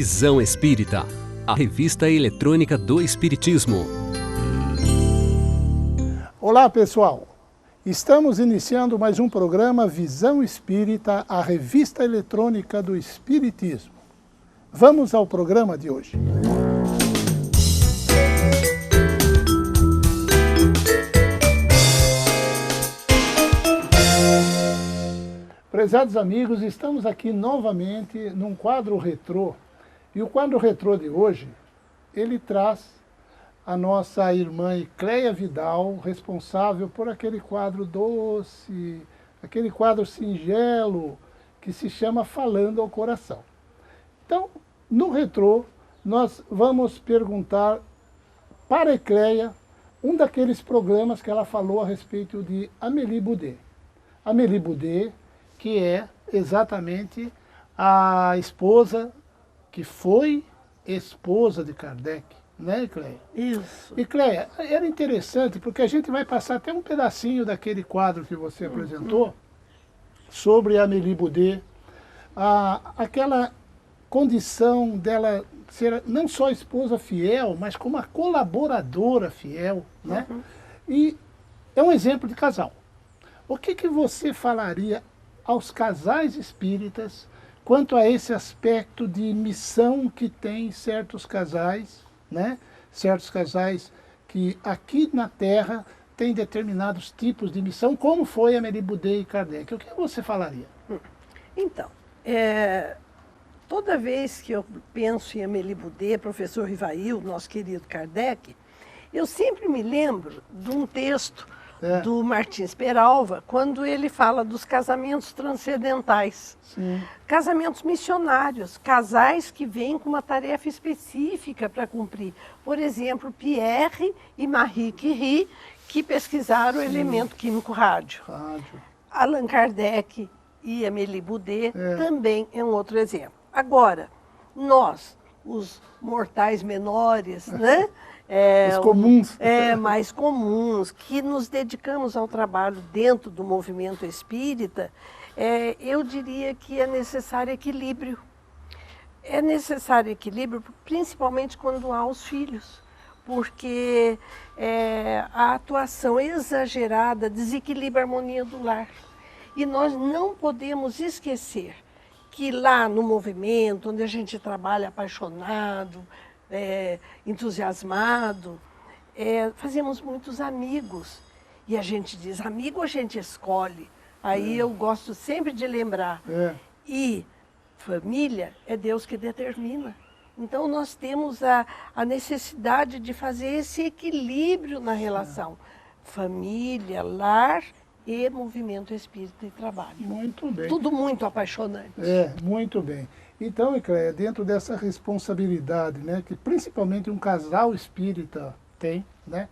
Visão Espírita, a revista eletrônica do Espiritismo. Olá pessoal, estamos iniciando mais um programa Visão Espírita, a revista eletrônica do Espiritismo. Vamos ao programa de hoje. Prezados amigos, estamos aqui novamente num quadro retrô. E o quadro retrô de hoje, ele traz a nossa irmã Icleia Vidal, responsável por aquele quadro doce, aquele quadro singelo, que se chama Falando ao Coração. Então, no retrô, nós vamos perguntar para a Icleia um daqueles programas que ela falou a respeito de Amélie Boudet. Amélie Boudet, que é exatamente a esposa, que foi esposa de Kardec, né, Icleia? Isso. Icleia, era interessante, porque a gente vai passar até um pedacinho daquele quadro que você apresentou, sobre a Amélie Boudet, aquela condição dela ser não só esposa fiel, mas como uma colaboradora fiel, né? E é um exemplo de casal. O que você falaria aos casais espíritas quanto a esse aspecto de missão que tem certos casais, né? Certos casais que aqui na Terra têm determinados tipos de missão, como foi Amélie Boudet e Kardec. O que você falaria? Então, toda vez que eu penso em Amélie Boudet, professor Rivail, nosso querido Kardec, eu sempre me lembro de um texto do Martins Peralva, quando ele fala dos casamentos transcendentais. Sim. Casamentos missionários, casais que vêm com uma tarefa específica para cumprir. Por exemplo, Pierre e Marie Curie, que pesquisaram o elemento químico rádio. Allan Kardec e Amélie Boudet também é um outro exemplo. Agora, nós, os mortais menores, né? Os comuns. Mais comuns, que nos dedicamos ao trabalho dentro do movimento espírita, eu diria que é necessário equilíbrio. É necessário equilíbrio, principalmente quando há os filhos, porque a atuação exagerada desequilibra a harmonia do lar. E nós não podemos esquecer que lá no movimento, onde a gente trabalha apaixonado, entusiasmado, fazemos muitos amigos. E a gente diz, amigo a gente escolhe. Aí eu gosto sempre de lembrar. E família é Deus que determina. Então nós temos a necessidade de fazer esse equilíbrio na relação. Família, lar e movimento espírita e trabalho. Muito bem. Tudo muito apaixonante. Muito bem. Então, Icleia, dentro dessa responsabilidade, né, que principalmente um casal espírita tem, né,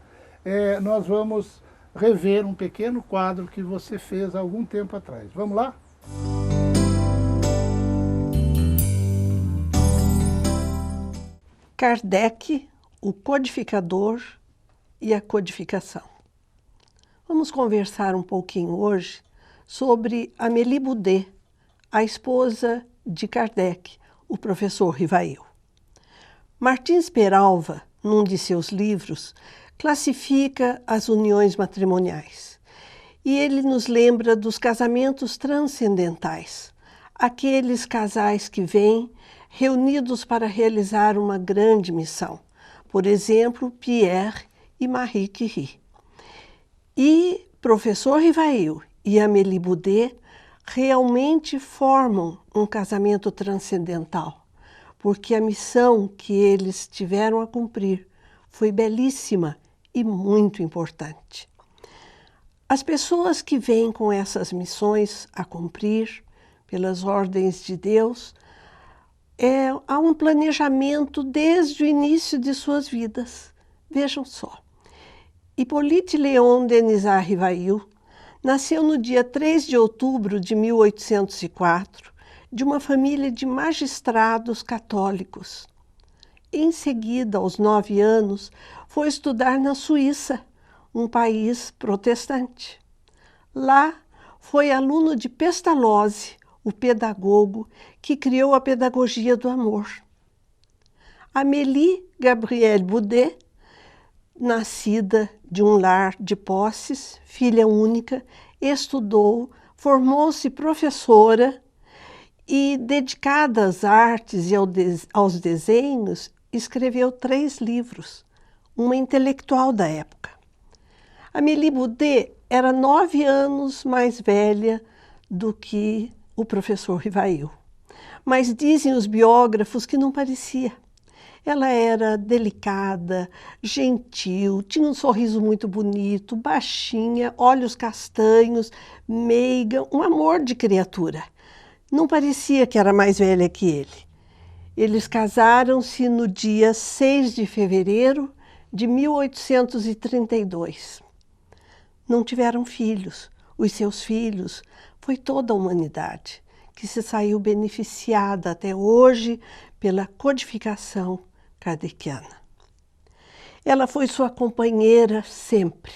nós vamos rever um pequeno quadro que você fez há algum tempo atrás. Vamos lá? Kardec, o codificador e a codificação. Vamos conversar um pouquinho hoje sobre Amélie Boudet, a esposa de Kardec, o professor Rivail. Martins Peralva, num de seus livros, classifica as uniões matrimoniais. E ele nos lembra dos casamentos transcendentais, aqueles casais que vêm reunidos para realizar uma grande missão. Por exemplo, Pierre e Marie Curie. E professor Rivail e Amélie Boudet realmente formam um casamento transcendental, porque a missão que eles tiveram a cumprir foi belíssima e muito importante. As pessoas que vêm com essas missões a cumprir, pelas ordens de Deus, há um planejamento desde o início de suas vidas. Vejam só. Hippolyte Léon Denisard Rivail nasceu no dia 3 de outubro de 1804, de uma família de magistrados católicos. Em seguida, aos 9 anos, foi estudar na Suíça, um país protestante. Lá, foi aluno de Pestalozzi, o pedagogo que criou a pedagogia do amor. Amélie Gabrielle Boudet, nascida de um lar de posses, filha única, estudou, formou-se professora e, dedicada às artes e aos desenhos, escreveu 3 livros, uma intelectual da época. Amélie Boudet era 9 anos mais velha do que o professor Rivail, mas dizem os biógrafos que não parecia. Ela era delicada, gentil, tinha um sorriso muito bonito, baixinha, olhos castanhos, meiga, um amor de criatura. Não parecia que era mais velha que ele. Eles casaram-se no dia 6 de fevereiro de 1832. Não tiveram filhos. Os seus filhos foi toda a humanidade, que se saiu beneficiada até hoje pela codificação kardeciana. Ela foi sua companheira sempre.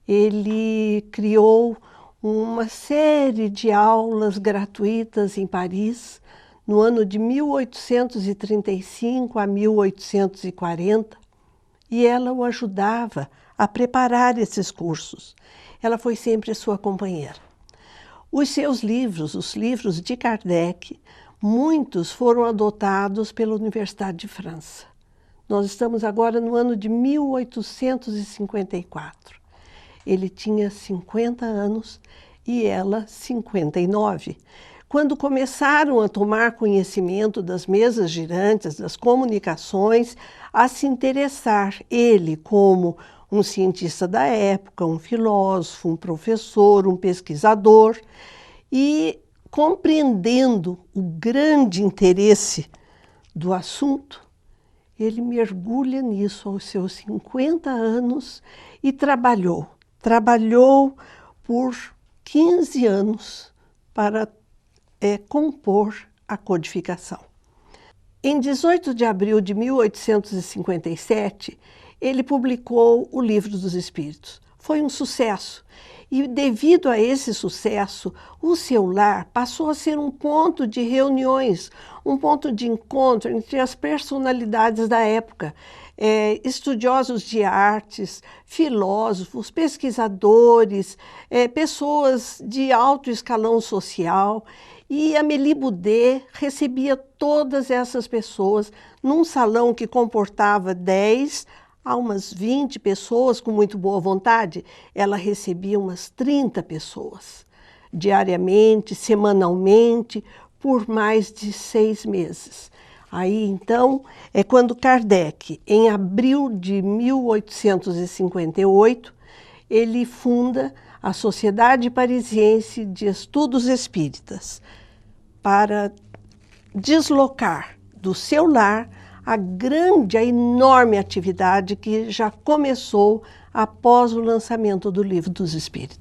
Ele criou uma série de aulas gratuitas em Paris, no ano de 1835 a 1840, e ela o ajudava a preparar esses cursos. Ela foi sempre sua companheira. Os seus livros, os livros de Kardec, muitos foram adotados pela Universidade de França. Nós estamos agora no ano de 1854. Ele tinha 50 anos e ela 59. Quando começaram a tomar conhecimento das mesas girantes, das comunicações, a se interessar, ele como um cientista da época, um filósofo, um professor, um pesquisador, e compreendendo o grande interesse do assunto, ele mergulha nisso aos seus 50 anos e trabalhou por 15 anos para compor a codificação. Em 18 de abril de 1857, ele publicou o Livro dos Espíritos. Foi um sucesso. E devido a esse sucesso, o seu lar passou a ser um ponto de reuniões, um ponto de encontro entre as personalidades da época, estudiosos de artes, filósofos, pesquisadores, pessoas de alto escalão social. E Amélie Boudet recebia todas essas pessoas num salão que comportava 10 a umas 20 pessoas com muito boa vontade. Ela recebia umas 30 pessoas, diariamente, semanalmente, por mais de 6 meses. Aí, então, é quando Kardec, em abril de 1858, ele funda a Sociedade Parisiense de Estudos Espíritas, para deslocar do seu lar a enorme atividade que já começou após o lançamento do Livro dos Espíritos.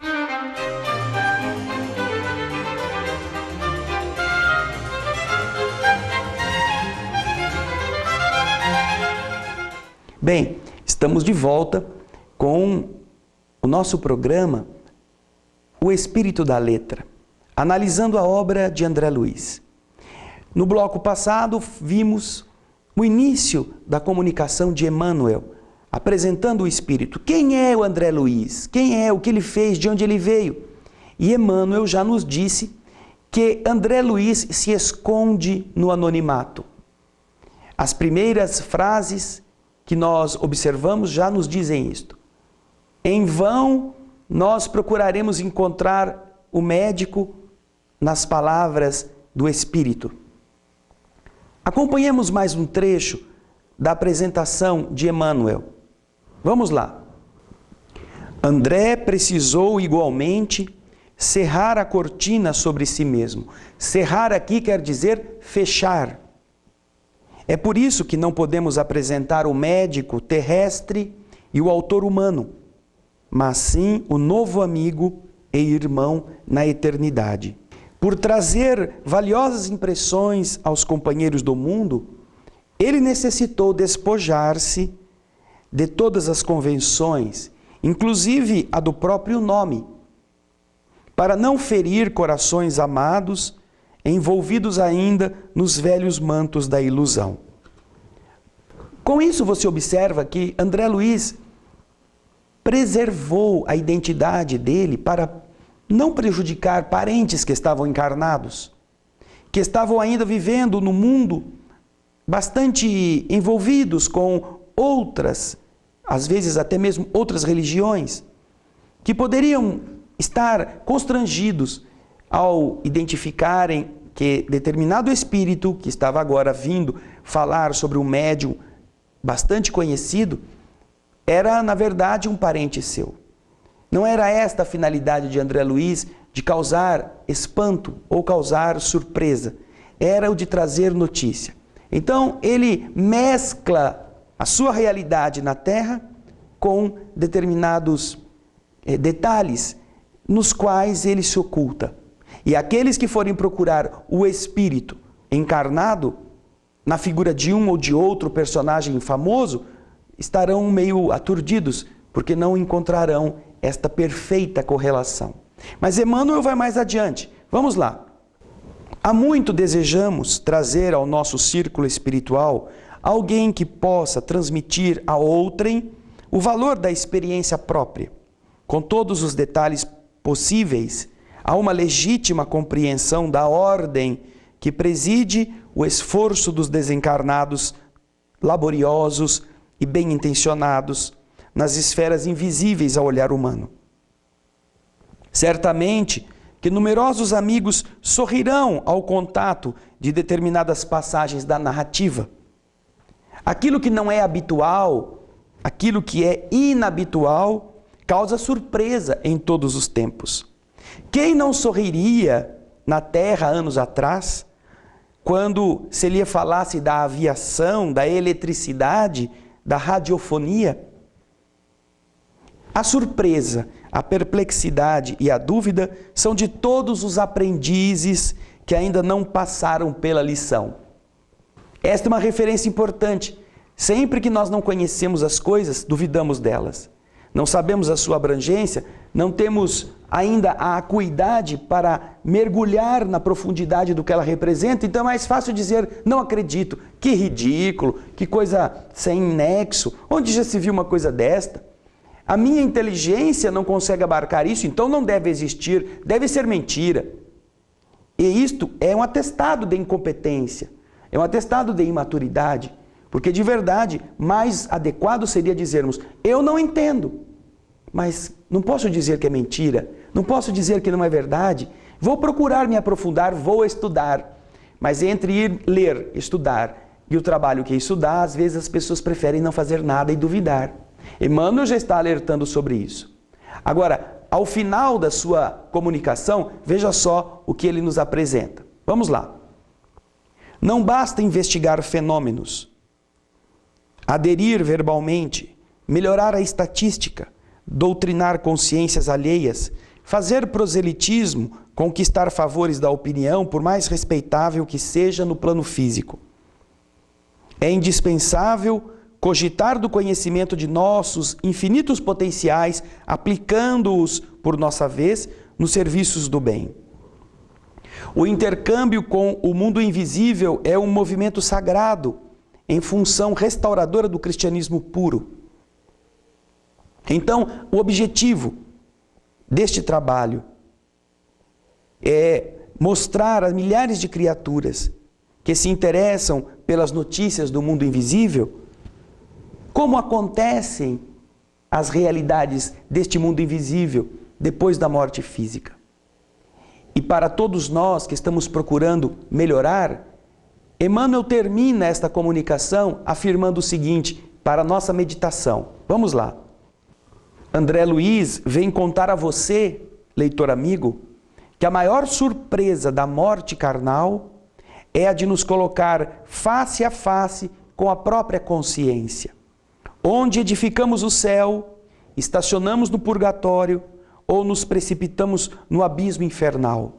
Bem, estamos de volta com o nosso programa O Espírito da Letra, analisando a obra de André Luiz. No bloco passado, vimos o início da comunicação de Emmanuel, apresentando o Espírito. Quem é o André Luiz? Quem é? O que ele fez? De onde ele veio? E Emmanuel já nos disse que André Luiz se esconde no anonimato. As primeiras frases que nós observamos já nos dizem isto. Em vão nós procuraremos encontrar o médico nas palavras do Espírito. Acompanhemos mais um trecho da apresentação de Emmanuel. Vamos lá. André precisou igualmente cerrar a cortina sobre si mesmo. Cerrar aqui quer dizer fechar. É por isso que não podemos apresentar o médico terrestre e o autor humano, mas sim o novo amigo e irmão na eternidade. Por trazer valiosas impressões aos companheiros do mundo, ele necessitou despojar-se de todas as convenções, inclusive a do próprio nome, para não ferir corações amados, envolvidos ainda nos velhos mantos da ilusão. Com isso você observa que André Luiz preservou a identidade dele para não prejudicar parentes que estavam encarnados, que estavam ainda vivendo no mundo bastante envolvidos com outras, às vezes até mesmo outras religiões, que poderiam estar constrangidos ao identificarem que determinado espírito que estava agora vindo falar sobre um médium bastante conhecido era, na verdade, um parente seu. Não era esta a finalidade de André Luiz de causar espanto ou causar surpresa. Era o de trazer notícia. Então, ele mescla a sua realidade na Terra com determinados detalhes nos quais ele se oculta. E aqueles que forem procurar o espírito encarnado na figura de um ou de outro personagem famoso, estarão meio aturdidos, porque não encontrarão esta perfeita correlação. Mas Emmanuel vai mais adiante. Vamos lá. Há muito desejamos trazer ao nosso círculo espiritual alguém que possa transmitir a outrem o valor da experiência própria, com todos os detalhes possíveis, a uma legítima compreensão da ordem que preside o esforço dos desencarnados laboriosos e bem-intencionados nas esferas invisíveis ao olhar humano. Certamente que numerosos amigos sorrirão ao contato de determinadas passagens da narrativa. Aquilo que não é habitual, aquilo que é inabitual, causa surpresa em todos os tempos. Quem não sorriria na Terra anos atrás, quando se lhe falasse da aviação, da eletricidade, da radiofonia? A surpresa, a perplexidade e a dúvida são de todos os aprendizes que ainda não passaram pela lição. Esta é uma referência importante. Sempre que nós não conhecemos as coisas, duvidamos delas. Não sabemos a sua abrangência, não temos ainda a acuidade para mergulhar na profundidade do que ela representa, então é mais fácil dizer, não acredito, que ridículo, que coisa sem nexo, onde já se viu uma coisa desta? A minha inteligência não consegue abarcar isso, então não deve existir, deve ser mentira. E isto é um atestado de incompetência, é um atestado de imaturidade, porque de verdade, mais adequado seria dizermos, eu não entendo, mas não posso dizer que é mentira, não posso dizer que não é verdade, vou procurar me aprofundar, vou estudar. Mas entre ir ler, estudar e o trabalho que isso dá, às vezes as pessoas preferem não fazer nada e duvidar. Emmanuel já está alertando sobre isso. Agora, ao final da sua comunicação, veja só o que ele nos apresenta. Vamos lá. Não basta investigar fenômenos, aderir verbalmente, melhorar a estatística, doutrinar consciências alheias, fazer proselitismo, conquistar favores da opinião, por mais respeitável que seja no plano físico. É indispensável cogitar do conhecimento de nossos infinitos potenciais, aplicando-os, por nossa vez, nos serviços do bem. O intercâmbio com o mundo invisível é um movimento sagrado, em função restauradora do cristianismo puro. Então, o objetivo deste trabalho é mostrar a milhares de criaturas que se interessam pelas notícias do mundo invisível como acontecem as realidades deste mundo invisível depois da morte física. E para todos nós que estamos procurando melhorar, Emmanuel termina esta comunicação afirmando o seguinte, para a nossa meditação. Vamos lá. André Luiz vem contar a você, leitor amigo, que a maior surpresa da morte carnal é a de nos colocar face a face com a própria consciência. Onde edificamos o céu, estacionamos no purgatório ou nos precipitamos no abismo infernal.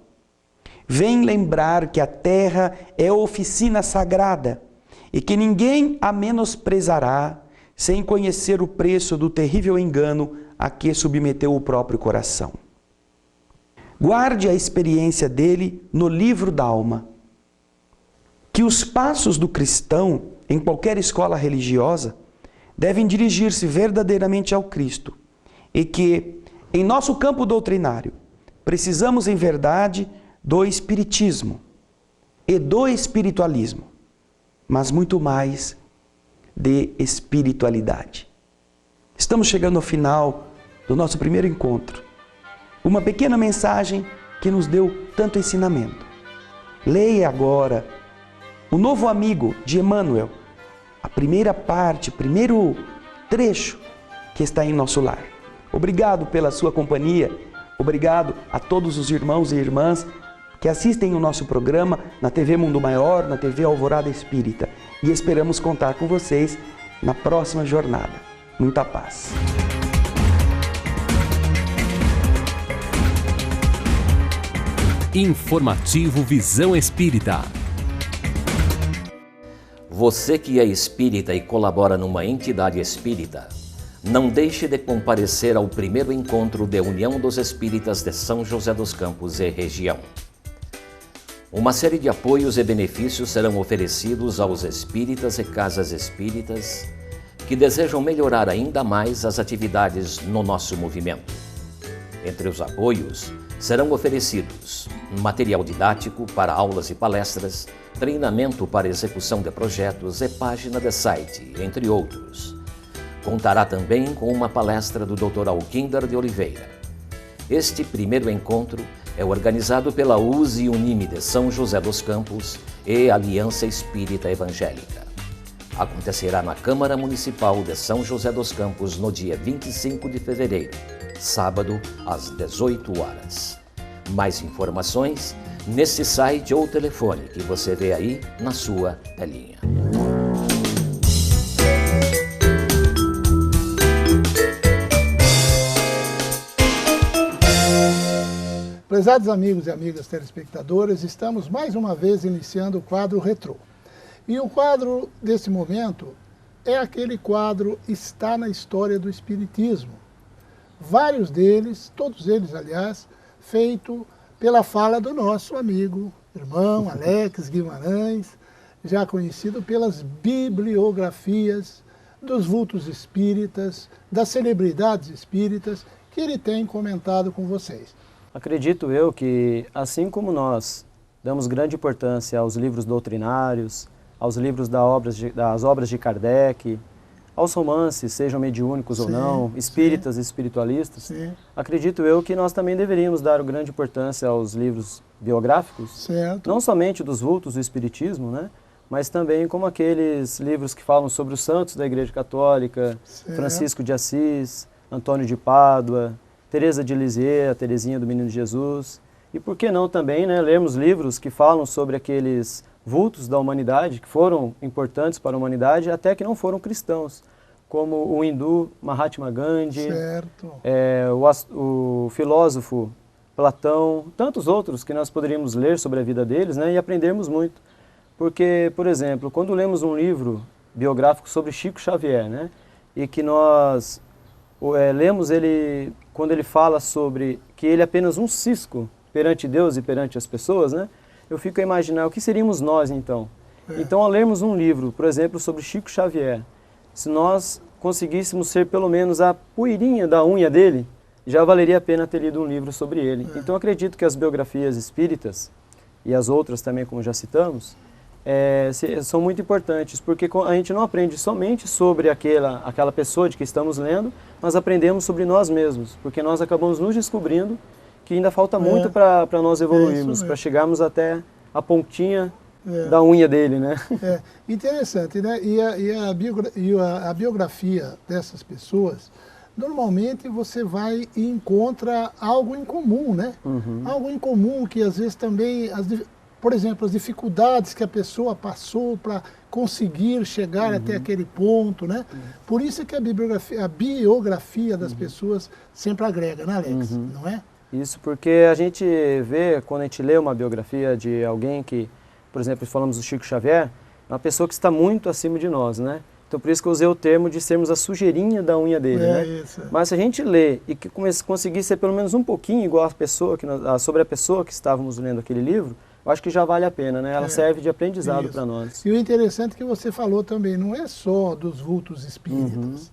Vem lembrar que a terra é oficina sagrada e que ninguém a menosprezará sem conhecer o preço do terrível engano a que submeteu o próprio coração. Guarde a experiência dele no livro da alma. Que os passos do cristão em qualquer escola religiosa, devem dirigir-se verdadeiramente ao Cristo e que, em nosso campo doutrinário, precisamos em verdade do Espiritismo e do espiritualismo, mas muito mais de espiritualidade. Estamos chegando ao final do nosso primeiro encontro. Uma pequena mensagem que nos deu tanto ensinamento. Leia agora O Novo Amigo de Emmanuel, a primeira parte, o primeiro trecho que está em nosso lar. Obrigado pela sua companhia, obrigado a todos os irmãos e irmãs que assistem o nosso programa na TV Mundo Maior, na TV Alvorada Espírita. E esperamos contar com vocês na próxima jornada. Muita paz. Informativo Visão Espírita. Você que é espírita e colabora numa entidade espírita, não deixe de comparecer ao primeiro encontro de União dos Espíritas de São José dos Campos e região. Uma série de apoios e benefícios serão oferecidos aos espíritas e casas espíritas que desejam melhorar ainda mais as atividades no nosso movimento. Entre os apoios, serão oferecidos material didático para aulas e palestras, treinamento para execução de projetos e página de site, entre outros. Contará também com uma palestra do Dr. Alquinder de Oliveira. Este primeiro encontro é organizado pela USE Unime de São José dos Campos e Aliança Espírita Evangélica. Acontecerá na Câmara Municipal de São José dos Campos no dia 25 de fevereiro, sábado, às 18 horas. Mais informações nesse site ou telefone que você vê aí na sua telinha. Prezados amigos e amigas telespectadores, estamos mais uma vez iniciando o quadro Retrô. E o quadro desse momento é aquele quadro Está na História do Espiritismo. Vários deles, todos eles aliás, feito pela fala do nosso amigo, irmão Alex Guimarães, já conhecido pelas bibliografias dos vultos espíritas, das celebridades espíritas, que ele tem comentado com vocês. Acredito eu que, assim como nós damos grande importância aos livros doutrinários, aos livros das obras de Kardec, aos romances, sejam mediúnicos ou não, espíritas e espiritualistas, acredito eu que nós também deveríamos dar grande importância aos livros biográficos, não somente dos vultos do espiritismo, né? Mas também como aqueles livros que falam sobre os santos da Igreja Católica, Francisco de Assis, Antônio de Pádua, Teresa de Lisieux, a Teresinha do Menino Jesus. E por que não também, né, lermos livros que falam sobre aqueles vultos da humanidade, que foram importantes para a humanidade, até que não foram cristãos, como o hindu Mahatma Gandhi, o filósofo Platão, tantos outros que nós poderíamos ler sobre a vida deles, né, e aprendermos muito. Porque, por exemplo, quando lemos um livro biográfico sobre Chico Xavier, né, e que nós lemos ele, quando ele fala sobre que ele é apenas um cisco perante Deus e perante as pessoas, né, eu fico a imaginar o que seríamos nós então. Então, ao lermos um livro, por exemplo, sobre Chico Xavier, se nós conseguíssemos ser pelo menos a poeirinha da unha dele, já valeria a pena ter lido um livro sobre ele. Então, acredito que as biografias espíritas, e as outras também, como já citamos, são muito importantes, porque a gente não aprende somente sobre aquela pessoa de que estamos lendo, mas aprendemos sobre nós mesmos, porque nós acabamos nos descobrindo que ainda falta muito para nós evoluirmos, para chegarmos até a pontinha da unha dele, né? Interessante, né? E a biografia dessas pessoas, normalmente você vai e encontra algo em comum, né? Algo em comum que às vezes também, por exemplo, as dificuldades que a pessoa passou para conseguir chegar até aquele ponto, né? Por isso é que a biografia das pessoas sempre agrega, né, Alex? Não é? Isso, porque a gente vê, quando a gente lê uma biografia de alguém que, por exemplo, falamos do Chico Xavier, uma pessoa que está muito acima de nós, né? Então, por isso que eu usei o termo de sermos a sujeirinha da unha dele, né? Isso. Mas se a gente lê e que conseguir ser pelo menos um pouquinho igual a pessoa sobre a pessoa que estávamos lendo aquele livro, eu acho que já vale a pena, né? Ela serve de aprendizado para nós. E o interessante é que você falou também, não é só dos vultos espíritas.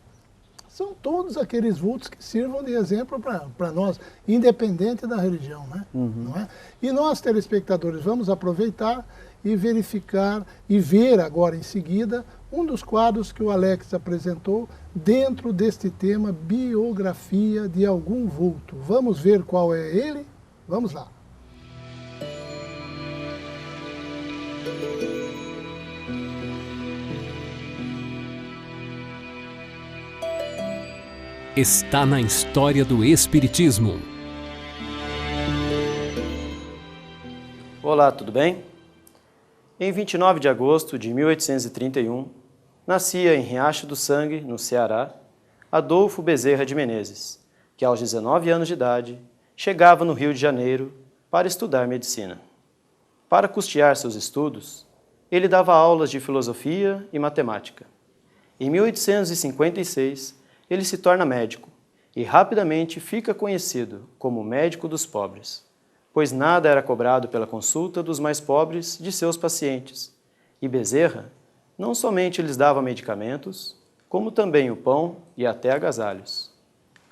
São todos aqueles vultos que sirvam de exemplo para nós, independente da religião, né? Não é? E nós, telespectadores, vamos aproveitar e verificar e ver agora em seguida um dos quadros que o Alex apresentou dentro deste tema biografia de algum vulto. Vamos ver qual é ele? Vamos lá. Está na história do Espiritismo. Olá, tudo bem? Em 29 de agosto de 1831, nascia em Riacho do Sangue, no Ceará, Adolfo Bezerra de Menezes, que aos 19 anos de idade chegava no Rio de Janeiro para estudar medicina. Para custear seus estudos, ele dava aulas de filosofia e matemática. Em 1856, ele se torna médico e rapidamente fica conhecido como médico dos pobres, pois nada era cobrado pela consulta dos mais pobres de seus pacientes, e Bezerra não somente lhes dava medicamentos, como também o pão e até agasalhos.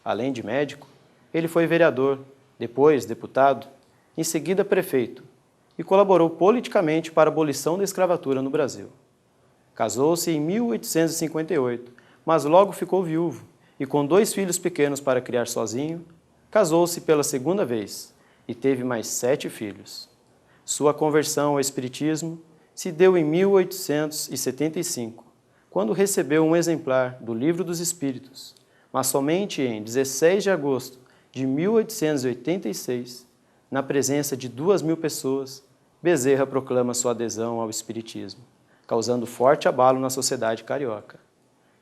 Além de médico, ele foi vereador, depois deputado, em seguida prefeito, e colaborou politicamente para a abolição da escravatura no Brasil. Casou-se em 1858, mas logo ficou viúvo e, com 2 filhos pequenos para criar sozinho, casou-se pela segunda vez e teve mais 7 filhos. Sua conversão ao Espiritismo se deu em 1875, quando recebeu um exemplar do Livro dos Espíritos, mas somente em 16 de agosto de 1886, na presença de 2.000 pessoas, Bezerra proclama sua adesão ao Espiritismo, causando forte abalo na sociedade carioca.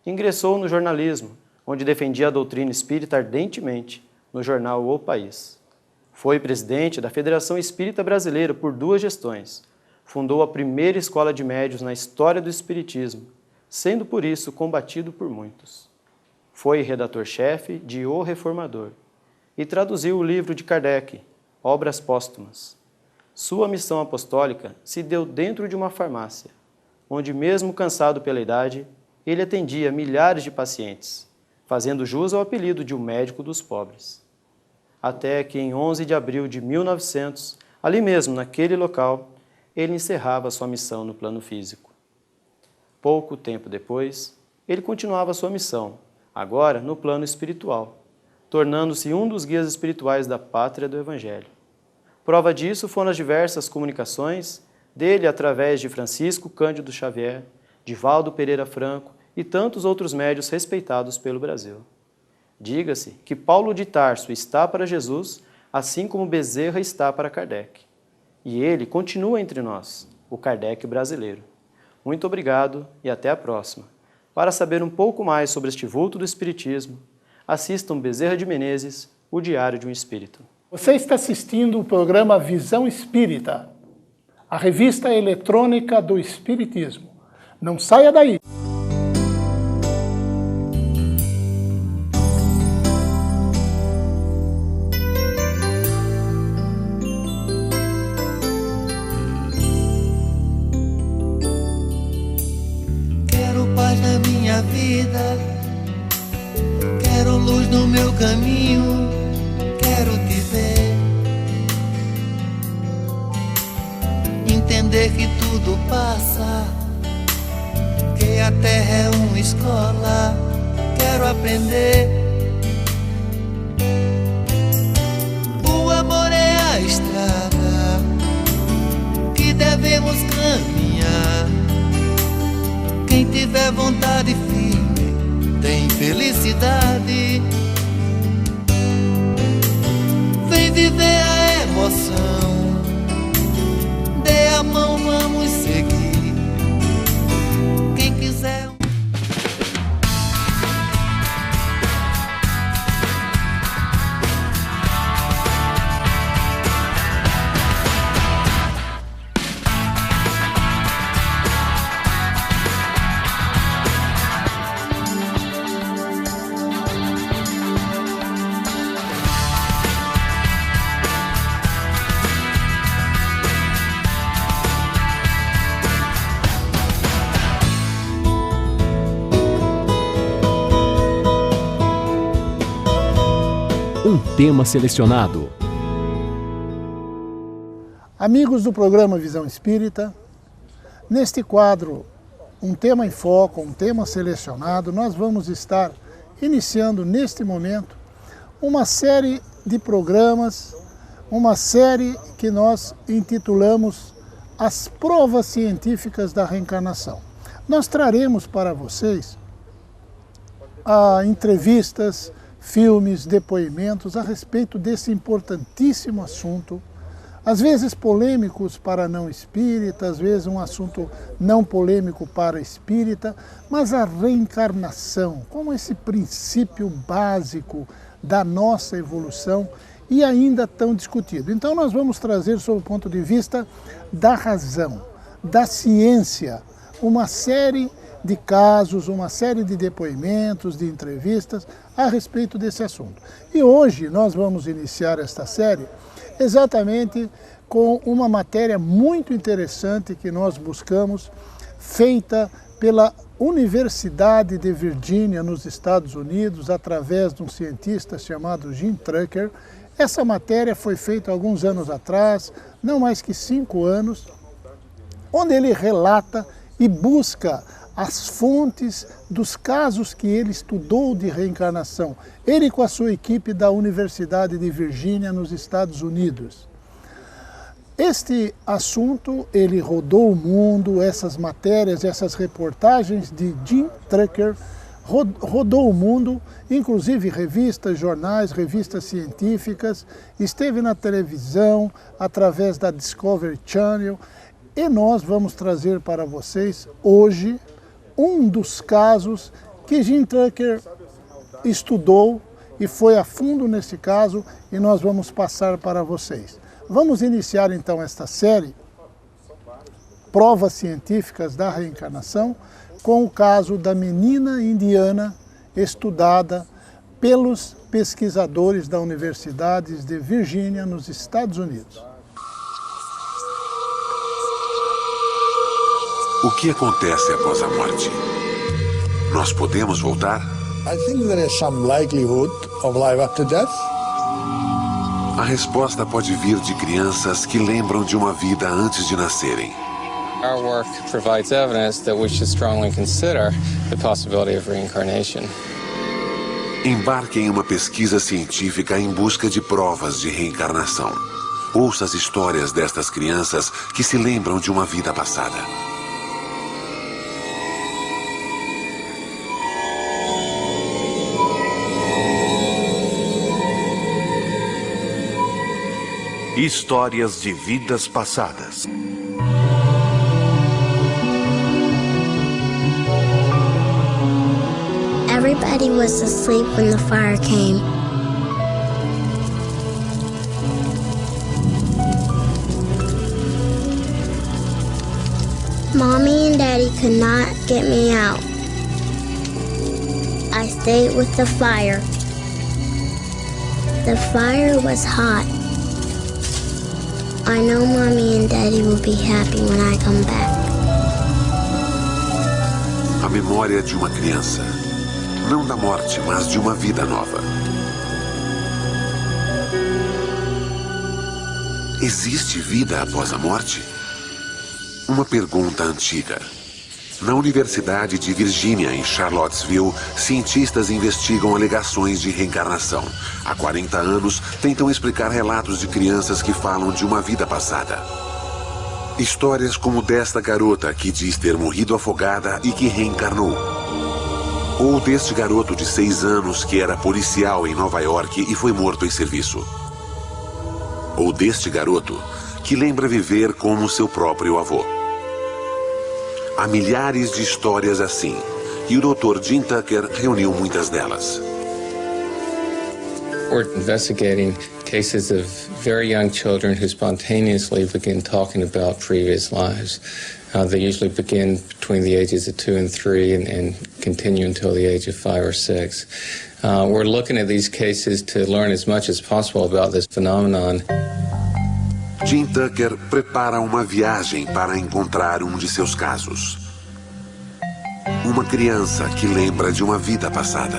Ingressou no jornalismo, onde defendia a doutrina espírita ardentemente, no jornal O País. Foi presidente da Federação Espírita Brasileira por 2 gestões. Fundou a primeira escola de médiuns na história do espiritismo, sendo por isso combatido por muitos. Foi redator-chefe de O Reformador e traduziu o livro de Kardec, Obras Póstumas. Sua missão apostólica se deu dentro de uma farmácia, onde, mesmo cansado pela idade, ele atendia milhares de pacientes, fazendo jus ao apelido de o médico dos pobres. Até que, em 11 de abril de 1900, ali mesmo, naquele local, ele encerrava sua missão no plano físico. Pouco tempo depois, ele continuava sua missão, agora no plano espiritual, tornando-se um dos guias espirituais da pátria do Evangelho. Prova disso foram as diversas comunicações dele através de Francisco Cândido Xavier, Divaldo Pereira Franco e tantos outros médiuns respeitados pelo Brasil. Diga-se que Paulo de Tarso está para Jesus, assim como Bezerra está para Kardec. E ele continua entre nós, o Kardec brasileiro. Muito obrigado e até a próxima. Para saber um pouco mais sobre este vulto do Espiritismo, assistam Bezerra de Menezes, O Diário de um Espírito. Você está assistindo o programa Visão Espírita, a revista eletrônica do Espiritismo. Não saia daí! Quero paz na minha vida, quero luz no meu caminho, quero te ver, entender que tudo passa, que a terra é uma escola, quero aprender. O amor é a estrada que devemos caminhar. Quem tiver vontade firme tem felicidade. Vem viver a emoção, dê a mão, vamos seguir. Quem quiser. Um tema selecionado. Amigos do programa Visão Espírita, neste quadro, um tema em foco, um tema selecionado, nós vamos estar iniciando neste momento uma série de programas, uma série que nós intitulamos As Provas Científicas da Reencarnação. Nós traremos para vocês entrevistas, filmes, depoimentos a respeito desse importantíssimo assunto, às vezes polêmicos para não espírita, às vezes um assunto não polêmico para espírita, mas a reencarnação, como esse princípio básico da nossa evolução e ainda tão discutido. Então nós vamos trazer, sob o ponto de vista da razão, da ciência, uma série de casos, uma série de depoimentos, de entrevistas a respeito desse assunto. E hoje nós vamos iniciar esta série exatamente com uma matéria muito interessante que nós buscamos, feita pela Universidade de Virgínia, nos Estados Unidos, através de um cientista chamado Jim Tucker. Essa matéria foi feita alguns anos atrás, não mais que 5 anos, onde ele relata e busca as fontes dos casos que ele estudou de reencarnação, ele com a sua equipe da Universidade de Virgínia, nos Estados Unidos. Este assunto, ele rodou o mundo, essas matérias, essas reportagens de Jim Tucker rodou o mundo, inclusive revistas, jornais, revistas científicas, esteve na televisão, através da Discovery Channel, e nós vamos trazer para vocês hoje um dos casos que Jim Tucker estudou e foi a fundo nesse caso, e nós vamos passar para vocês. Vamos iniciar então esta série, Provas Científicas da Reencarnação, com o caso da menina indiana estudada pelos pesquisadores da Universidade de Virgínia, nos Estados Unidos. O que acontece após a morte? Nós podemos voltar? I think there is some likelihood of life after death. A resposta pode vir de crianças que lembram de uma vida antes de nascerem. Our work provides evidence that we should strongly consider the possibility of reincarnation. Embarque em uma pesquisa científica em busca de provas de reencarnação. Ouça as histórias destas crianças que se lembram de uma vida passada. Histórias de vidas passadas. Everybody was asleep when the fire came. Mommy and Daddy could not get me out. I stayed with the fire. The fire was hot. I know Mommy and Daddy will be happy when I come back. A memória de uma criança. Não da morte, mas de uma vida nova. Existe vida após a morte? Uma pergunta antiga. Na Universidade de Virgínia, em Charlottesville, cientistas investigam alegações de reencarnação. Há 40 anos, tentam explicar relatos de crianças que falam de uma vida passada. Histórias como desta garota que diz ter morrido afogada e que reencarnou. Ou deste garoto de 6 anos que era policial em Nova York e foi morto em serviço. Ou deste garoto que lembra viver como seu próprio avô. Há milhares de histórias assim, e o Dr. Jim Tucker reuniu muitas delas. We're investigating cases of very young children who spontaneously begin talking about previous lives. They usually begin between the ages of 2 and 3 and continue until the age of 5 or 6. We're looking at these cases to learn as much as possible about this phenomenon. Jim Tucker prepara uma viagem para encontrar um de seus casos. Uma criança que lembra de uma vida passada.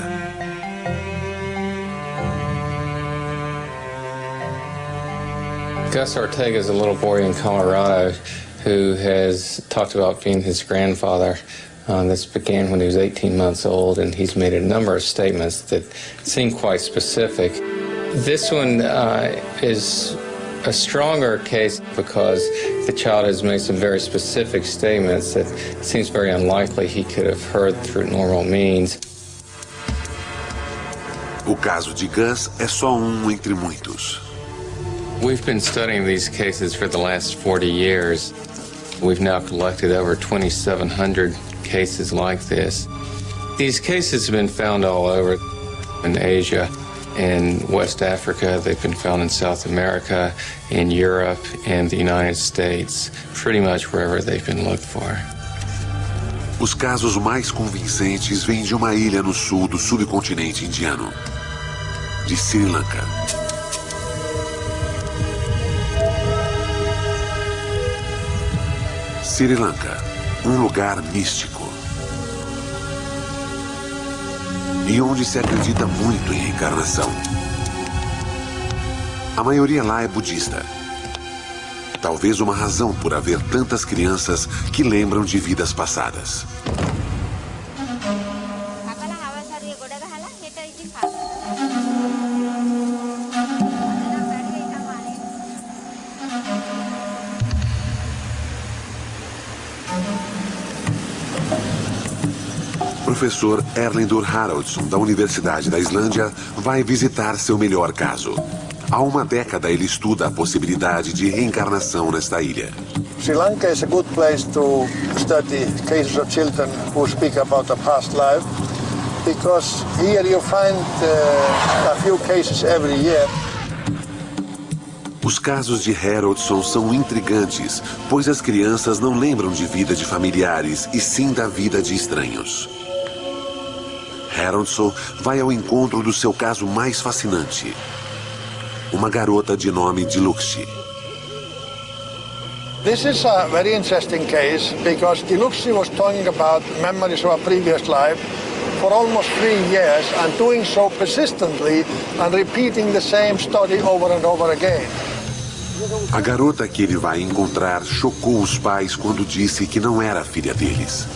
Gus Ortega is a little boy in Colorado who has talked about being his grandfather. This began when he was 18 months old, and he's made a number of statements that seem quite specific. This one is a stronger case because the child has made some very specific statements that it seems very unlikely he could have heard through normal means. O caso de Gus é só entre muitos. We've been studying these cases for the last 40 years. We've now collected over 2,700 cases like this. These cases have been found all over in Asia, in West Africa, they've been found in South America, in Europe, and the United States, pretty much wherever they've been looked for. Os casos mais convincentes vêm de uma ilha no sul do subcontinente indiano, de Sri Lanka. Sri Lanka, lugar místico. E onde se acredita muito em reencarnação. A maioria lá é budista. Talvez uma razão por haver tantas crianças que lembram de vidas passadas. Professor Erlendur Haraldsson, da Universidade da Islândia, vai visitar seu melhor caso. Há uma década ele estuda a possibilidade de reencarnação nesta ilha. Sri Lanka is a good place to study cases of children who speak about a past life, because here you find a few cases every year. Os casos de Haraldsson são intrigantes, pois as crianças não lembram de vida de familiares e sim da vida de estranhos. Haraldsson vai ao encontro do seu caso mais fascinante. Uma garota de nome Diluxi. This is a very interesting case because Diluxi was talking about memories of a previous life for almost 3 years and doing so persistently and repeating the same story over and over again. A garota que ele vai encontrar chocou os pais quando disse que não era filha deles.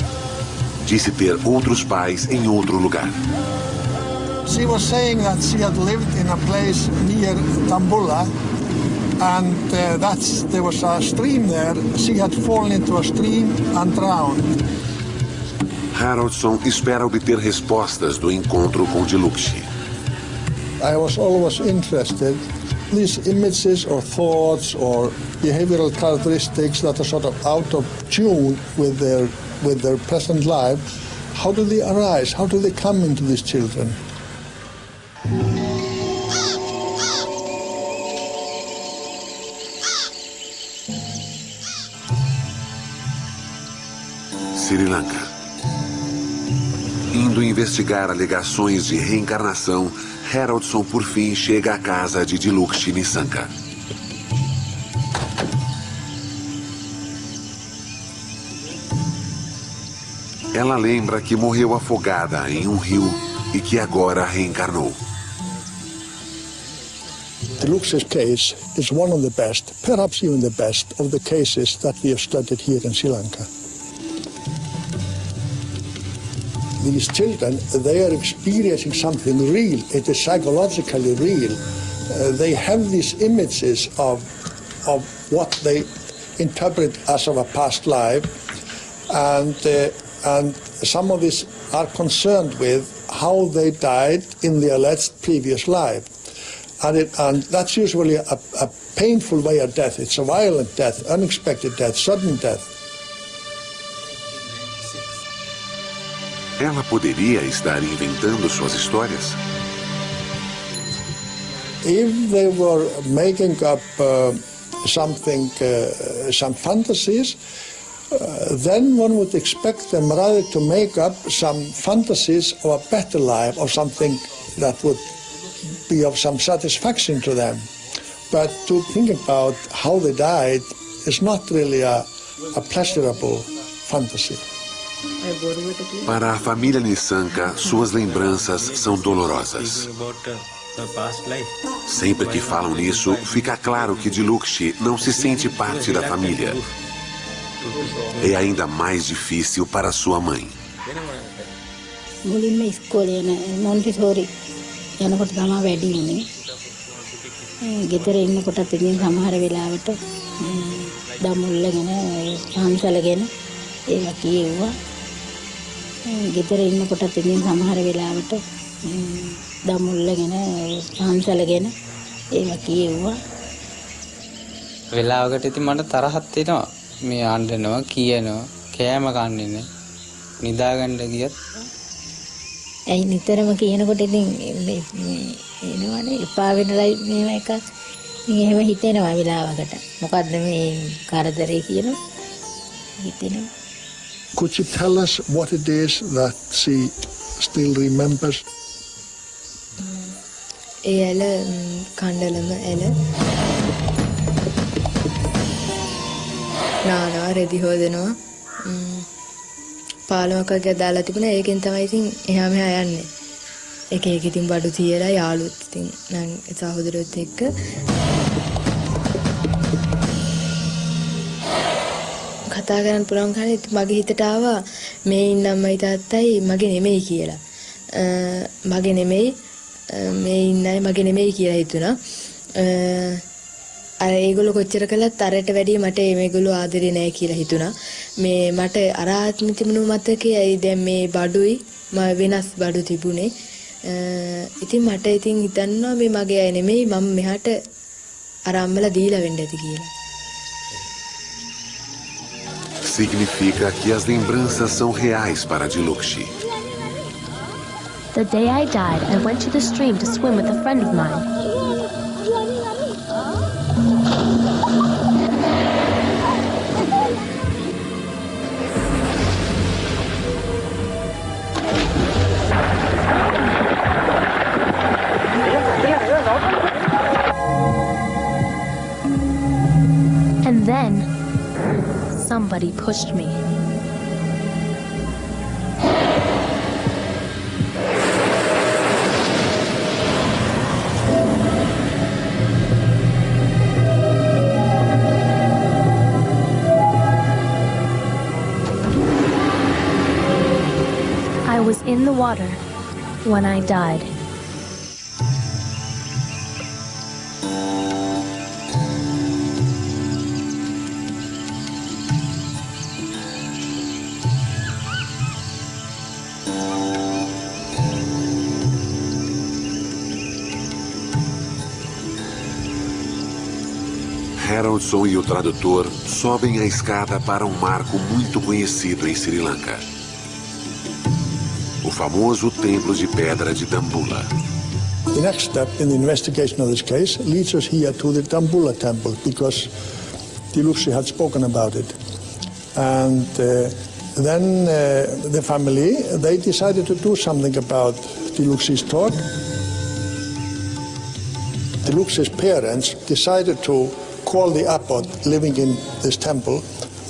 Disse ter outros pais em outro lugar. She was saying that she had lived in a place near Tambula, and there was a stream there. She had fallen into a stream and drowned. Haraldsson espera obter respostas do encontro com Diluxi. I was always interested in these images or thoughts or behavioral characteristics that are sort of out of tune with their present life. How do they arise? How do they come into these children? Sri Lanka. Indo investigar alegações de reencarnação, Haraldsson por fim chega à casa de Diluxi Nisanka. Ela lembra que morreu afogada em um rio e que agora reencarnou. Diluxi's case is one of the best, perhaps even the best, of the cases that we have studied here in Sri Lanka. These children, they are experiencing something real. It is psychologically real. They have these images of what they interpret as of a past life, and some of these are concerned with how they died in the alleged previous life. And that's usually a painful way of death. It's a violent death, unexpected death, sudden death. Ela poderia estar inventando suas histórias? If they were making up some fantasies, then one would expect them rather to make up some fantasies of a better life, or something that would be of some satisfaction to them. But to think about how they died is not really a pleasurable fantasy. Para a família Nisanka, suas lembranças são dolorosas. Sempre que falam nisso, fica claro que Dilukshi não se sente parte da família. É ainda mais difícil para sua mãe. මුලින්ම ඉස්කෝලේ යන මොන්ටිසෝරි යනකොට තමයි වැඩි වුණේ. ගෙදර ඉන්නකොටත් ඉතින් සමහර වෙලාවට දමුල්ලගෙන පාන්සලගෙන ඒවා කියෙව්වා. ගෙදර ඉන්නකොටත් ඉතින් සමහර වෙලාවට දමුල්ලගෙන පාන්සලගෙන ඒවා කියෙව්වා. වෙලාවකට ඉතින් මට තරහක් එනවා. මේ අඬනවා කියනවා කෑම කන්නේ නැහැ. නිදාගන්න ගියත් ඇයි නිතරම කියනකොට ඉතින් එනවනේ එපා වෙනලයි මේව එකක්. ඉතින් එහෙම හිතෙනවා වෙලාවකට. මොකද්ද මේ කරදරේ කියනවා හිතෙනවා. Could you tell us what it is that she still remembers? ඒ ඇල කණ්ඩලම ඇල නානවා රෙදි හොදනවා පාලමක් වගේ දාලා තිබුණා. ඒකෙන් තමයි ඉතින් එහා මෙහා යන්නේ. එක එක ඉතින් බඩු තියලා යාළුවොත් ඉතින් නම් සහෝදරයොත් එක්ක කතා කරන්න පුළුවන් කන්නේ මගේ හිතට ආවා මේ ඉන්න අම්මයි තාත්තයි මගේ නෙමෙයි කියලා. මගේ නෙමෙයි මේ ඉන්නයි මගේ නෙමෙයි කියලා හිතුණා. අර ඒගොල්ලෝ කොච්චර කළත් අරට වැඩිය මට මේගොල්ලෝ ආදරේ නැහැ කියලා හිතුණා. මේ මට අර ආත්ම තිබුණු මතකේ ඇයි දැන් මේ බඩුයි වෙනස් බඩු තිබුණේ. ඉතින් මට ඉතින් හිතන්නවා මේ මගේ අය නෙමෙයි මම මෙහාට අර අම්මලා දීලා වෙන්න ඇති කියලා. Significa que as lembranças são reais para Dilukshi. The day I died, I went to the stream to swim with a friend of mine. And then, somebody pushed me. I was in the water when I died. Haroldson e o tradutor sobem a escada para um marco muito conhecido em Sri Lanka. O famoso Templo de Pedra de Dambulla. The next step in the investigation of this case leads us here to the Dambulla temple because Dilukshi had spoken about it. And then the family, they decided to do something about Dilukshi's talk. Dilukshi's parents decided to call the abbot living in this temple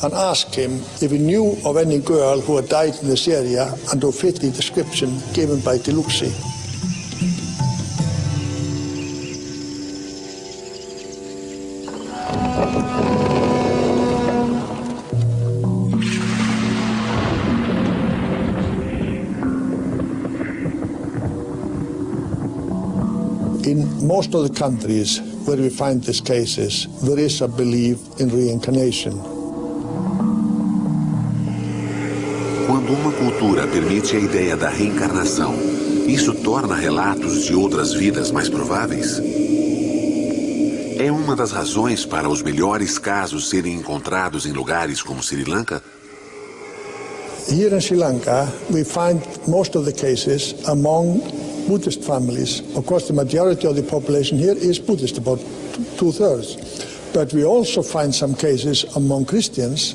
and ask him if he knew of any girl who had died in this area and who fit the description given by Dilukshi. In most of the countries where we find these cases, there is a belief in reincarnation. Quando uma cultura permite a ideia da reencarnação, isso torna relatos de outras vidas mais prováveis? É uma das razões para os melhores casos serem encontrados em lugares como Sri Lanka? Here in Sri Lanka, we find most of the cases among Buddhist families. Of course, the majority of the population here is Buddhist, about 2/3. But we also find some cases among Christians,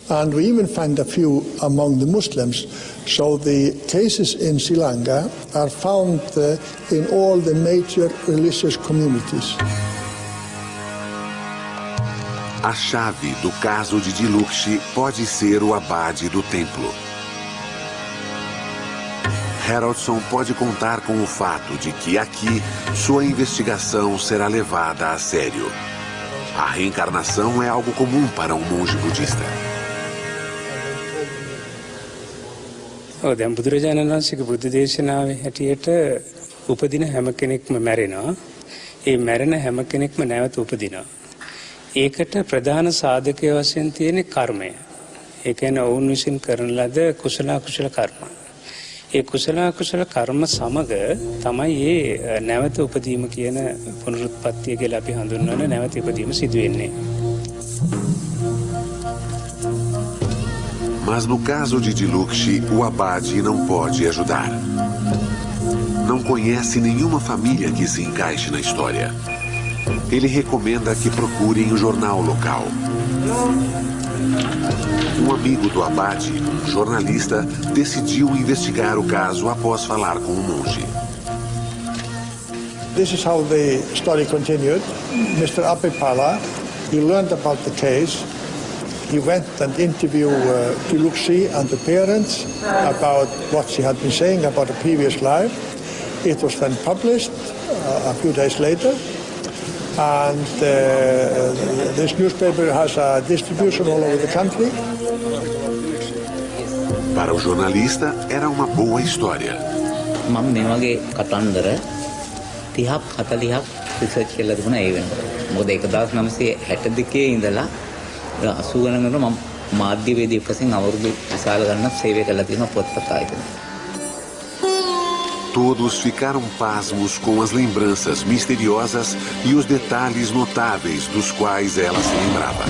and we even find a few among the Muslims. So the cases in Sri Lanka are found in all the major religious communities. A chave do caso de Dilukshi pode ser o abade do templo. Haroldson pode contar com o fato de que aqui sua investigação será levada a sério. A reencarnação é algo comum para um monge budista. දැන් බුදුරජාණන් වහන්සේගේ බුද්ධ දේශනාවේ හැටියට උපදින හැම කෙනෙක්ම මැරෙනවා. ඒ මැරෙන හැම කෙනෙක්ම නැවත උපදිනවා. ඒකට ප්‍රධාන සාධකය වශයෙන් තියෙන කර්මය. ඒ කියන්නේ ඔවුන් විසින් කරන ලද කුසල අකුසල කර්ම. ඒ කුසල අකුසල කර්ම සමග තමයි මේ නැවත උපදීම කියන පුනරුත්පත්තිය කියලා අපි හඳුන්වන නැවත උපදීම සිදු වෙන්නේ. Mas no caso de Dilukshy, o abade não pode ajudar. Não conhece nenhuma família que se encaixe na história. Ele recomenda que procurem o jornal local. Um amigo do abade, um jornalista, decidiu investigar o caso após falar com o monge. This is how the story continued. Mr. Apipala, he learned about the case. He went and interviewed Dilukshy and the parents about what she had been saying about a previous life. It was then published a few days later, and this newspaper has a distribution all over the country. Para o jornalista, era uma boa história. මම මේ වගේ කතන්දර 30ක් 40ක් රිසර්ච් කරලා තිබුණා ඒ වෙනකොට. මොකද 1962 ඉඳලා 80 ගණනකට මම මාධ්‍යවේදී වශයෙන් අවුරුදු විශාල ගණනක් සේවය කළා තියෙනවා පොත්පත් ආයතන. Todos ficaram pasmos com as lembranças misteriosas e os detalhes notáveis dos quais ela se lembrava.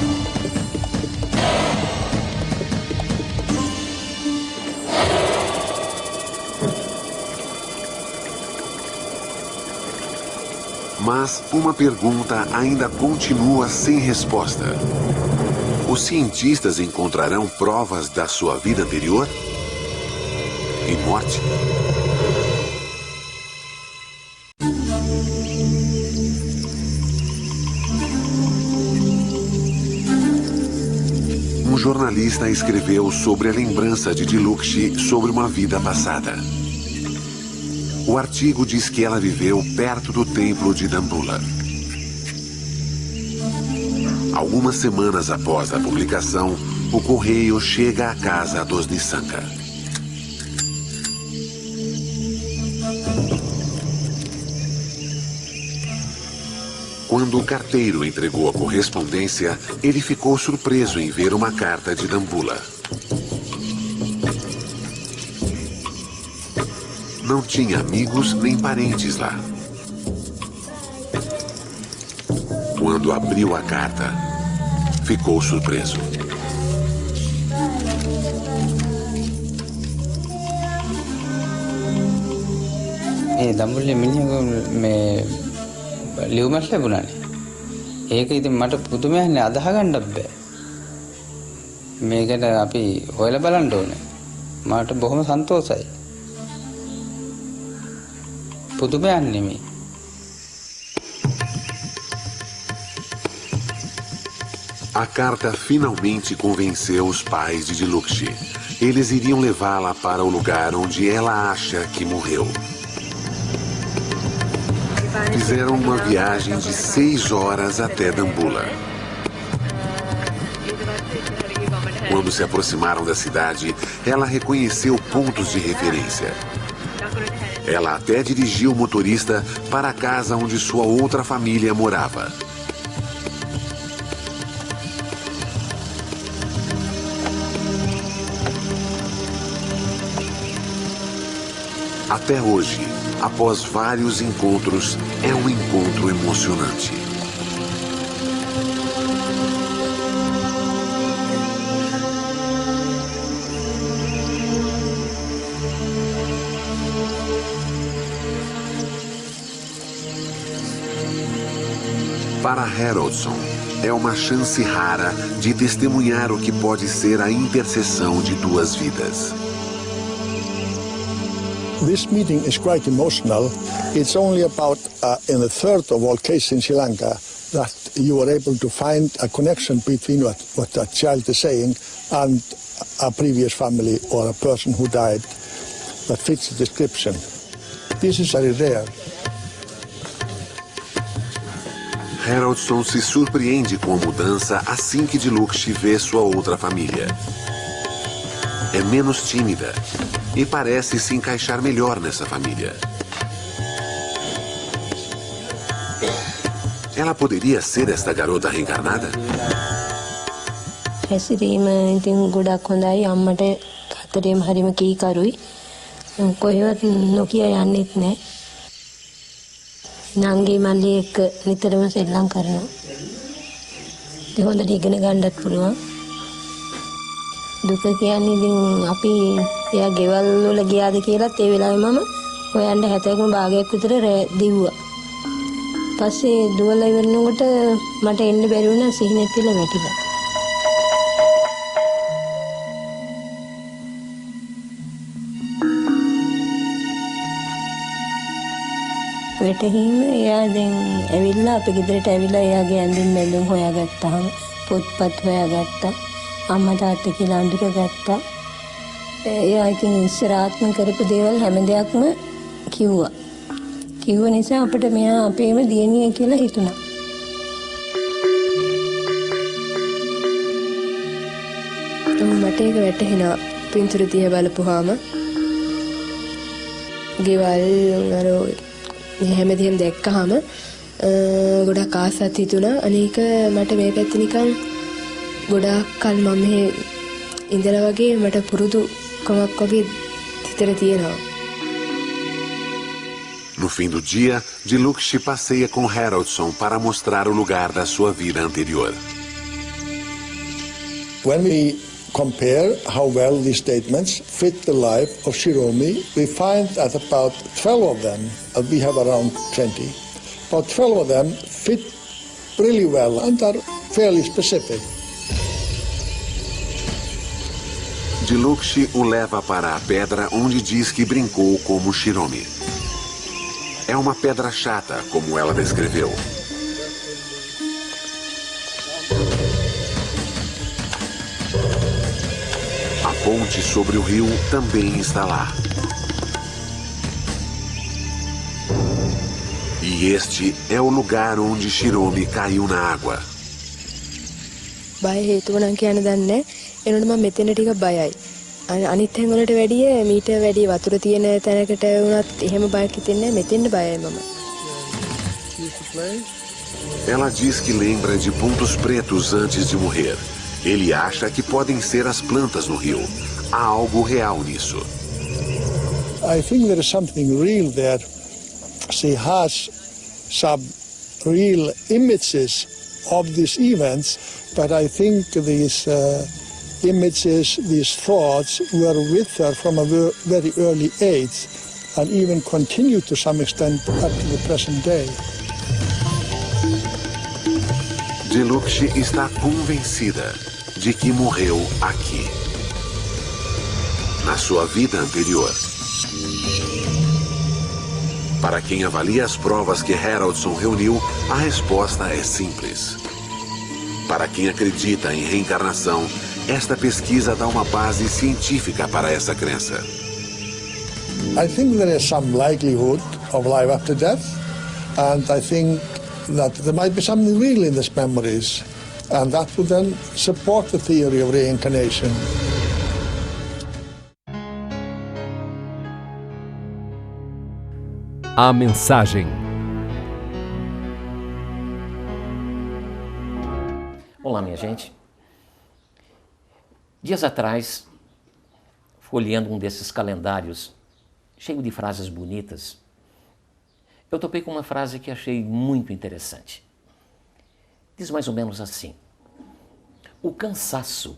Mas uma pergunta ainda continua sem resposta. Os cientistas encontrarão provas da sua vida anterior e morte? Um jornalista escreveu sobre a lembrança de Dilukshy sobre uma vida passada. O artigo diz que ela viveu perto do templo de Dambulla. Algumas semanas após a publicação, o correio chega à casa dos Nissanka. Quando o carteiro entregou a correspondência, ele ficou surpreso em ver uma carta de Dambulla. Não tinha amigos nem parentes lá. Quando abriu a carta, ficou surpreso. ඒ දඹුල්ලේ මිනිහගේ මේ ලියුමක් ලැබුණානේ. ඒක ඉතින් මට පුදුමයක්නේ අදහ ගන්නත් බෑ. මේකට අපි හොයලා බලන්න ඕනේ. මට බොහොම සන්තෝෂයි. පුදුමයක් නෙමෙයි. A carta finalmente convenceu os pais de Dilukshy. Eles iriam levá-la para o lugar onde ela acha que morreu. Fizeram uma viagem de 6 horas até Dambulla. Quando se aproximaram da cidade, ela reconheceu pontos de referência. Ela até dirigiu o motorista para a casa onde sua outra família morava. Até hoje, após vários encontros, é um encontro emocionante. Para Haroldson, é uma chance rara de testemunhar o que pode ser a intercessão de duas vidas. This meeting is quite emotional. It's only about in a third of all cases in Sri Lanka that you are able to find a connection between what that child is saying and a previous family or a person who died. that fits the description. This is very rare. Haraldson se surpreende com a mudança assim que Dilukshi vê sua outra família. É menos tímida e parece se encaixar melhor nessa família. Ela poderia ser esta garota reencarnada? හැසිරීම ඉතින් ගොඩක් හොඳයි අම්මට හතරේම හරිම කීකරුයි කොහෙවත් නොකිය යන්නෙත් නැහැ නංගි මල්ලි එක්ක නිතරම සෙල්ලම් කරනවා ඉතින් හොඳට ඉගෙන ගන්නත් පුළුවන් දුක කියන්නේ ඉතින් අපි එයා ගෙවල් වල ගියාද කියලාත් ඒ වෙලාවේ මම හොයන්න 70ක භාගයක් විතර දිව්වා පස්සේ දුවලා ඉවරනකොට මට එන්න බැරි වුණා සිහිනෙත් තියලා වැටිලා වැටහීම එයා දැන් ඇවිල්ලා අපේ ගෙදරට ඇවිල්ලා එයාගේ ඇඳුම් මැලුම් හොයාගත්තාම පොත්පත් හොයාගත්තා අම්මා තාත්තා කියලා අඳුරගත්තා එයා ඉතින් ඉස්සර ආත්ම කරපු දේවල් හැම දෙයක්ම කිව්ව නිසා අපිට මෙයා අපේම දියණිය කියලා හිතුණා මට ඒක වැටහෙනවා පින්තූර දිහා බලපුවාම ගෙවල් අර හැමදේම දැක්කහම ගොඩක් ආසත් හිතුණා අනේක මට මේ පැත්තේ නිකන් ගොඩක් කල් මම මෙහෙ ඉඳලා වගේ මට පුරුදු කමක් වගේ හිතට තියෙනවා No fim do dia, Dilukshi passeia com Haraldson para mostrar o lugar da sua vida anterior. When we compare how well these statements fit the life of Shiromi, we find that about 12 of them, we have around 20, about 12 of them fit really well and are fairly specific. Dilukshi o leva para a pedra onde diz que brincou como Shiromi. É uma pedra chata, como ela descreveu. A ponte sobre o rio também está lá. E este é o lugar onde Shiromi caiu na água. බය හේතුව නම් කියන්න දන්නේ එනකොට මම මෙතන ටික බයයි. අනිත් තැන් වලට වැඩිය මීට වැඩි වතුර තියෙන තැනකට වුණත් එහෙම බයක් හිතෙන්නේ මෙතෙන්ද බයයි මම. Ela diz que lembra de pontos pretos antes de morrer. Ele acha que podem ser as plantas no rio. Há algo real nisso. I think there is something real there. She has some real images of these events, but I think these images, these thoughts were with her from a very early age and even continue to some extent up to the present day. Dilukshi está convencida de que morreu aqui, na sua vida anterior. Para quem avalia as provas que Haraldson reuniu, a resposta é simples. Para quem acredita em reencarnação, esta pesquisa dá uma base científica para essa crença. I think there is some likelihood of life after death, and I think that there might be something real in these memories, and that would then support the theory of reincarnation. A mensagem. Olá, minha gente. Dias atrás, folheando um desses calendários cheio de frases bonitas, eu topei com uma frase que achei muito interessante. Diz mais ou menos assim: o cansaço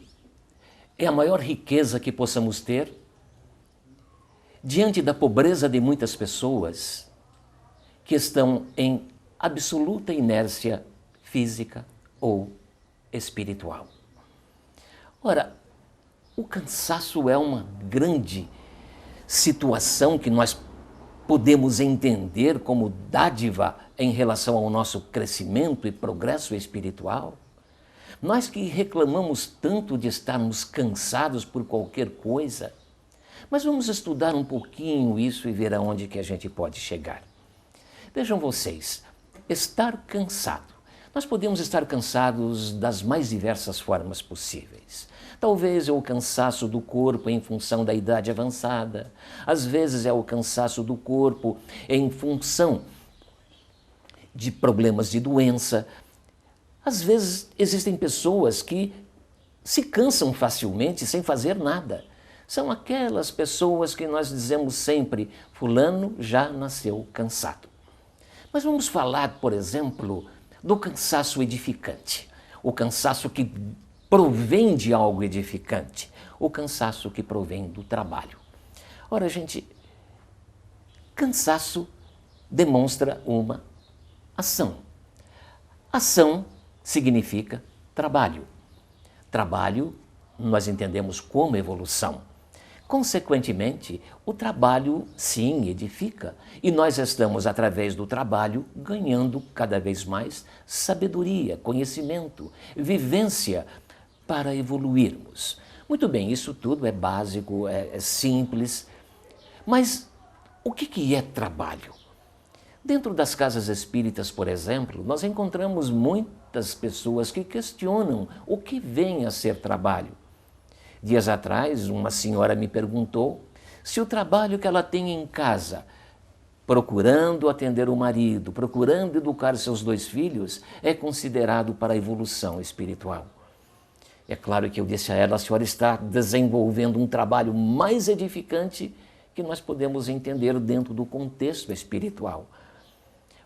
é a maior riqueza que possamos ter diante da pobreza de muitas pessoas que estão em absoluta inércia física ou espiritual. Ora, o cansaço é uma grande situação que nós podemos entender como dádiva em relação ao nosso crescimento e progresso espiritual. Nós que reclamamos tanto de estarmos cansados por qualquer coisa, Mas vamos estudar um pouquinho isso e ver aonde que a gente pode chegar. Vejam vocês, estar cansado. Nós podemos estar cansados das mais diversas formas possíveis. Talvez é o cansaço do corpo em função da idade avançada. Às vezes é o cansaço do corpo em função de problemas de doença. Às vezes existem pessoas que se cansam facilmente sem fazer nada. São aquelas pessoas que nós dizemos sempre, fulano já nasceu cansado. Mas vamos falar, por exemplo, do cansaço edificante. O cansaço que provém de algo edificante. O cansaço que provém do trabalho. Ora, gente, cansaço demonstra uma ação. Ação significa trabalho. Trabalho nós entendemos como evolução. Consequentemente, o trabalho, sim, edifica. E nós estamos, através do trabalho, ganhando cada vez mais sabedoria, conhecimento, vivência para evoluirmos. Muito bem, isso tudo é básico, é simples. Mas o que é trabalho? Dentro das casas espíritas, por exemplo, nós encontramos muitas pessoas que questionam o que vem a ser trabalho. Dias atrás, uma senhora me perguntou se o trabalho que ela tem em casa, procurando atender o marido, procurando educar seus 2 filhos, é considerado para a evolução espiritual. É claro que eu disse a ela, a senhora está desenvolvendo um trabalho mais edificante que nós podemos entender dentro do contexto espiritual.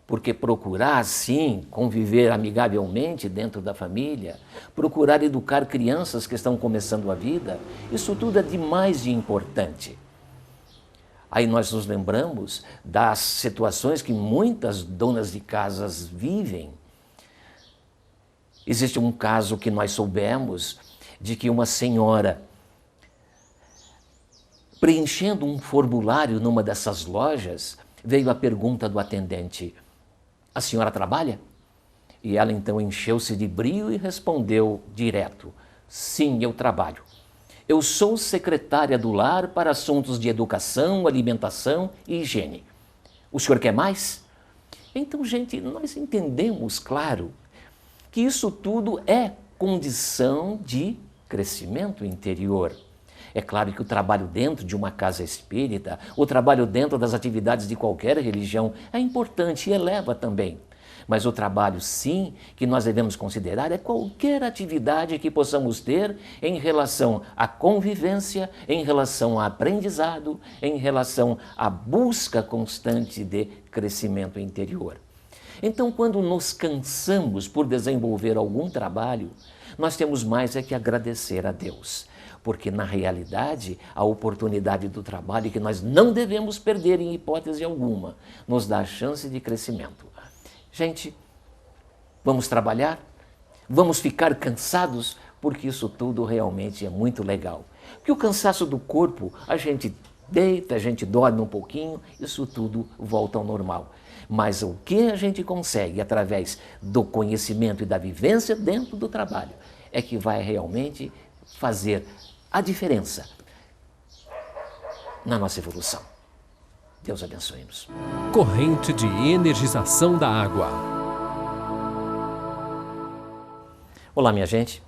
Porque procurar, sim, conviver amigavelmente dentro da família, procurar educar crianças que estão começando a vida, isso tudo é demais de importante. Aí nós nos lembramos das situações que muitas donas de casas vivem. Existe um caso que nós soubemos de que uma senhora, preenchendo um formulário numa dessas lojas, veio a pergunta do atendente: a senhora trabalha? E ela então encheu-se de brio e respondeu direto: sim, eu trabalho. Eu sou secretária do lar para assuntos de educação, alimentação e higiene. O senhor quer mais? Então, gente, nós entendemos, claro, que isso tudo é condição de crescimento interior. É claro que o trabalho dentro de uma casa espírita, o trabalho dentro das atividades de qualquer religião é importante e eleva também. Mas o trabalho, sim, que nós devemos considerar é qualquer atividade que possamos ter em relação à convivência, em relação ao aprendizado, em relação à busca constante de crescimento interior. Então, quando nos cansamos por desenvolver algum trabalho, nós temos mais é que agradecer a Deus. Porque, na realidade, a oportunidade do trabalho, que nós não devemos perder em hipótese alguma, nos dá a chance de crescimento. Gente, vamos trabalhar? Vamos ficar cansados? Porque isso tudo realmente é muito legal. Porque o cansaço do corpo, a gente deita, a gente dorme um pouquinho, isso tudo volta ao normal. Mas o que a gente consegue através do conhecimento e da vivência dentro do trabalho é que vai realmente fazer a diferença na nossa evolução. Deus abençoe-nos. Corrente de energização da água. Olá, minha gente.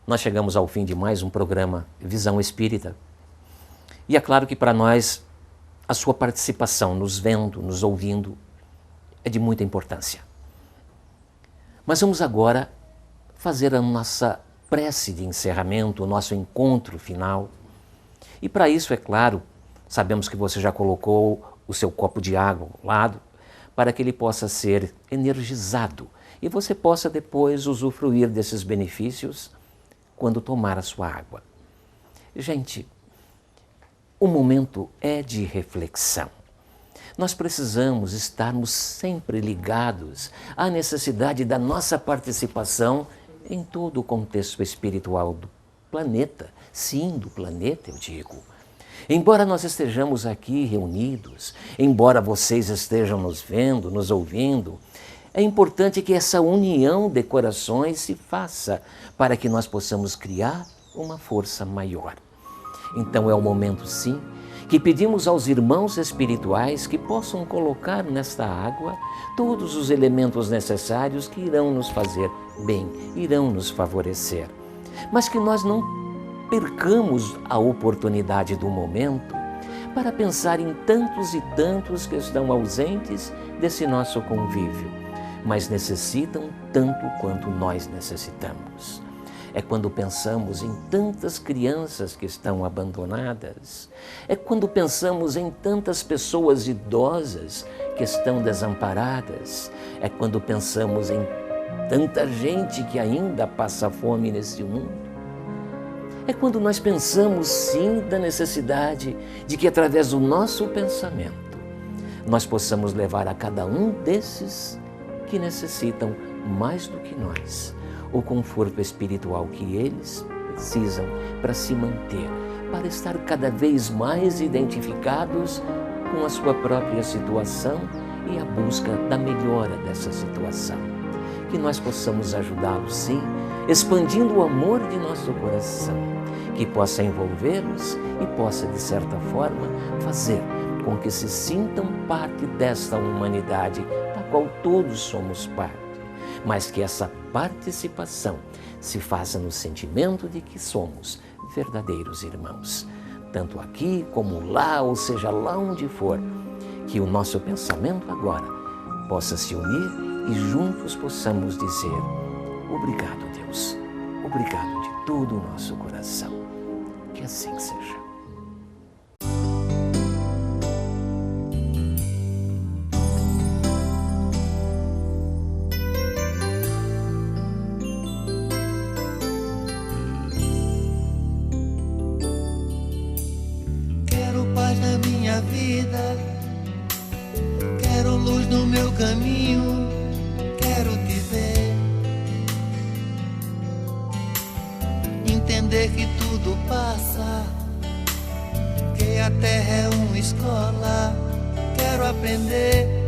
Nós chegamos ao fim de mais um programa Visão Espírita. E é claro que para nós a sua participação, nos vendo, nos ouvindo, é de muita importância. Mas vamos agora fazer a nossa prece de encerramento, o nosso encontro final. E para isso, é claro, sabemos que você já colocou o seu copo de água ao lado, para que ele possa ser energizado e você possa depois usufruir desses benefícios quando tomar a sua água. Gente, o momento é de reflexão. Nós precisamos estarmos sempre ligados à necessidade da nossa participação em todo o contexto espiritual do planeta. Sim, do planeta, eu digo. Embora nós estejamos aqui reunidos, embora vocês estejam nos vendo, nos ouvindo, é importante que essa união de corações se faça para que nós possamos criar uma força maior. Então é o momento, sim, que pedimos aos irmãos espirituais que possam colocar nesta água todos os elementos necessários que irão nos fazer bem, irão nos favorecer. Mas que nós não percamos a oportunidade do momento para pensar em tantos e tantos que estão ausentes desse nosso convívio, mas necessitam tanto quanto nós necessitamos. É quando pensamos em tantas crianças que estão abandonadas, é quando pensamos em tantas pessoas idosas que estão desamparadas, é quando pensamos em tanta gente que ainda passa fome nesse mundo. É quando nós pensamos, sim, da necessidade de que, através do nosso pensamento, nós possamos levar a cada um desses que necessitam, mais do que nós, o conforto espiritual que eles precisam para se manter, para estar cada vez mais identificados com a sua própria situação e a busca da melhora dessa situação. Que nós possamos ajudá-los, sim, expandindo o amor de nosso coração, que possa envolvê-los e possa, de certa forma, fazer com que se sintam parte desta humanidade da qual todos somos parte, mas que essa participação se faça no sentimento de que somos verdadeiros irmãos, tanto aqui como lá, ou seja, lá onde for, que o nosso pensamento agora possa se unir e juntos possamos dizer: obrigado, Deus, obrigado de todo o nosso coração. Que assim seja. Quero paz na minha vida, quero luz no meu caminho, quero te ver, entender que tudo passa, que a terra é uma escola, quero aprender.